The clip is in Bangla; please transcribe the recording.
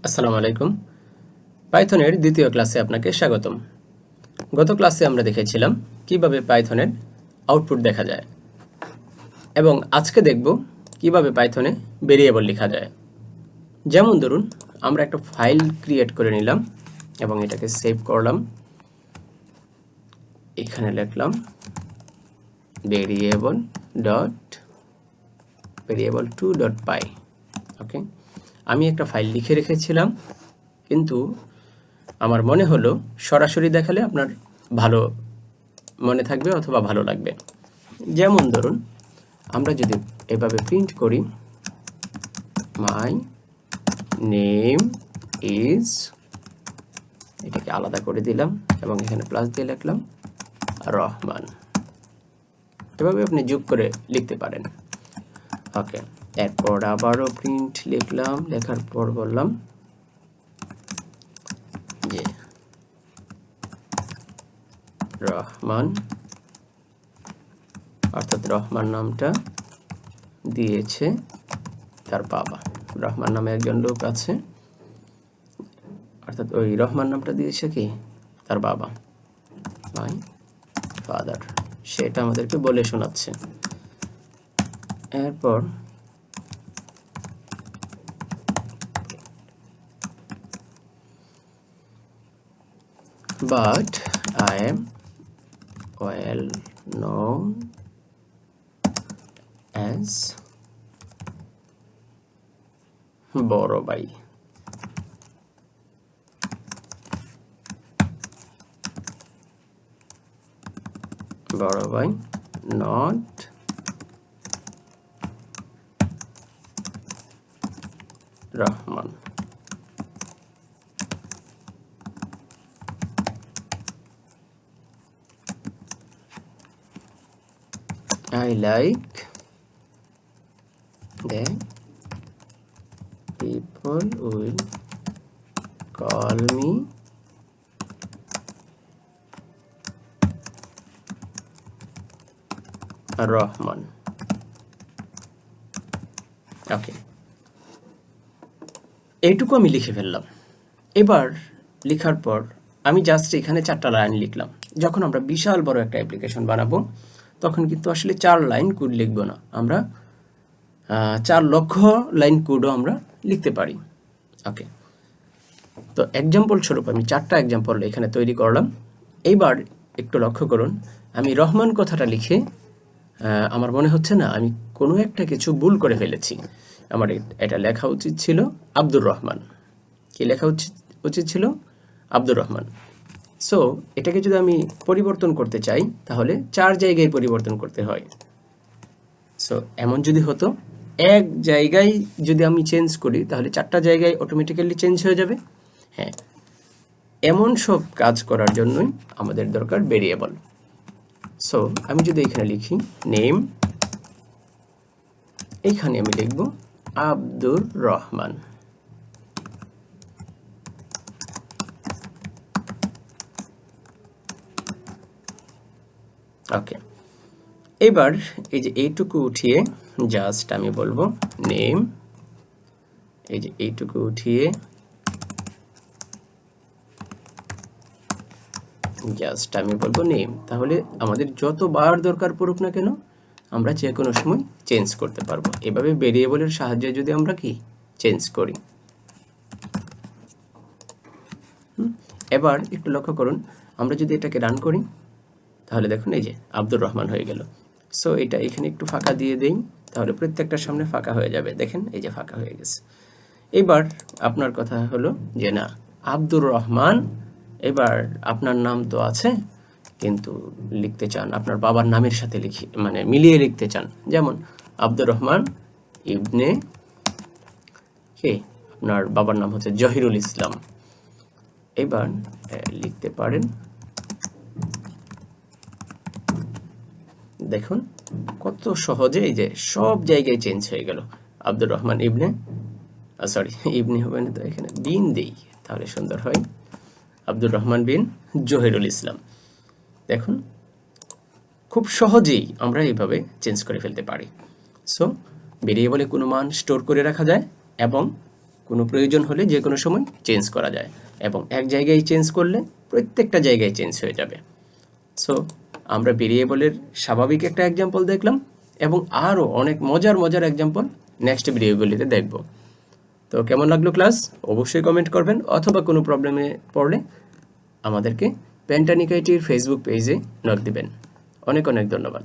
আসসালামু আলাইকুম। পাইথনের দ্বিতীয় ক্লাসে আপনাকে স্বাগতম। গত ক্লাসে আমরা দেখেছিলাম কিভাবে পাইথনের আউটপুট দেখা যায় এবং আজকে দেখব কিভাবে পাইথনে ভেরিয়েবল লেখা যায়। যেমন ধরুন, আমরা একটা ফাইল ক্রিয়েট করে নিলাম এবং এটাকে সেভ করলাম। এখানে লিখলাম variable2.py। ওকে, আমি একটা ফাইল লিখে রেখেছিলাম, কিন্তু আমার মনে হলো সরাসরি দেখালে আপনার ভালো মনে থাকবে অথবা ভালো লাগবে। যেমন ধরুন, আমরা যদি এভাবে প্রিন্ট করি মাই নেম ইজ, এটাকে আলাদা করে দিলাম এবং এখানে প্লাস দিয়ে লিখলাম রহমান। এভাবে আপনি যোগ করে লিখতে পারেন। ওকে, এরপর আবারও প্রিন্ট লিখলাম, লেখার পর বললাম যে রহমান, অর্থাৎ রহমান নামটা দিয়েছে তার বাবা। রহমান নামে একজন লোক আছে, অর্থাৎ ওই রহমান নামটা দিয়েছে কি তার বাবা, মাই ফাদার, সেটা আমাদেরকে বলে শোনাচ্ছে। এরপর but I am well known as বড় ভাই। বড় ভাই, not Rahman. I like the people will call me Rahman. ওকে, এইটুকু আমি লিখে ফেললাম। এবার লেখার পর আমি জাস্ট এখানে 4টা লাইন লিখলাম। যখন আমরা বিশাল বড় একটা অ্যাপ্লিকেশন বানাবো তখন কিন্তু আসলে 4 লাইন কোড লিখবো না, আমরা 4 লক্ষ লাইন কোডও আমরা লিখতে পারি। ওকে, তো এক্সাম্পল স্বরূপ আমি 4টা এক্সাম্পল এখানে তৈরি করলাম। এইবার একটু লক্ষ্য করুন, আমি রহমান কথাটা লিখে আমার মনে হচ্ছে না আমি কোনো একটা কিছু ভুল করে ফেলেছি। আমার এটা লেখা উচিত ছিল আব্দুর রহমান। কি লেখা উচিত ছিল? আব্দুর রহমান। সো এটাকে যদি আমি পরিবর্তন করতে চাই তাহলে 4 জায়গায় পরিবর্তন করতে হয়। সো এমন যদি হতো, এক জায়গায় যদি আমি চেঞ্জ করি তাহলে 4টা জায়গায় অটোমেটিক্যালি চেঞ্জ হয়ে যাবে। হ্যাঁ, এমন সব কাজ করার জন্যই আমাদের দরকার ভেরিয়েবল। সো আমি যদি এখানে লিখি নেম, এইখানে আমি লিখব আব্দুর রহমান। ওকে, এবার এই যে এইটুকু উঠিয়ে জাস্ট আমি বলবো নেম, এই যে এইটুকু উঠিয়ে জাস্ট আমি বলবো নেম। তাহলে আমাদের যতবার দরকার পড়ুক না কেন আমরা যে কোনো সময় চেঞ্জ করতে পারবো। এভাবে ভেরিয়েবলের সাহায্যে যদি আমরা কি চেঞ্জ করি। এবার একটু লক্ষ্য করুন, আমরা যদি এটাকে রান করি তাহলে দেখুন এই যে আব্দুর রহমান হয়ে গেল। সো এটা এখানে একটু ফাঁকা দিয়ে দেই, তাহলে প্রত্যেকটার সামনে ফাঁকা হয়ে যাবে। দেখেন এই যে ফাঁকা হয়ে গেছে। এবার আপনার কথা হলো যে না, আব্দুর রহমান, এবার আপনার নাম তো আছে কিন্তু লিখতে চান আপনার বাবার নামের সাথে মানে মিলিয়ে লিখতে চান। যেমন আব্দুর রহমান ইবনে কে, আপনার বাবার নাম হচ্ছে জহিরুল ইসলাম। এবার লিখতে পারেন, দেখুন কত সহজে এই যে সব জায়গায় চেঞ্জ হয়ে গেল। আব্দুর রহমান ইবনে, সরি ইবনে হবে না, তো এখানে বিন দেই তাহলে সুন্দর হয়, আব্দুর রহমান বিন জহিরুল ইসলাম। দেখুন খুব সহজেই আমরা এইভাবে চেঞ্জ করে ফেলতে পারি। সো ভেরিয়েবলে কোনো মান স্টোর করে রাখা যায় এবং কোনো প্রয়োজন হলে যে কোনো সময় চেঞ্জ করা যায় এবং এক জায়গায় চেঞ্জ করলে প্রত্যেকটা জায়গায় চেঞ্জ হয়ে যাবে। সো আমরা ভেরিয়েবলের স্বাভাবিক একটা এক্সাম্পল দেখলাম এবং আরও অনেক মজার মজার এক্সাম্পল নেক্সট ভিডিওগুলিতে দেখব। তো কেমন লাগলো ক্লাস অবশ্যই কমেন্ট করবেন, অথবা কোনো প্রবলেমে পড়লে আমাদেরকে পেন্টানিক আইটির ফেসবুক পেজে নক দিবেন। অনেক অনেক ধন্যবাদ।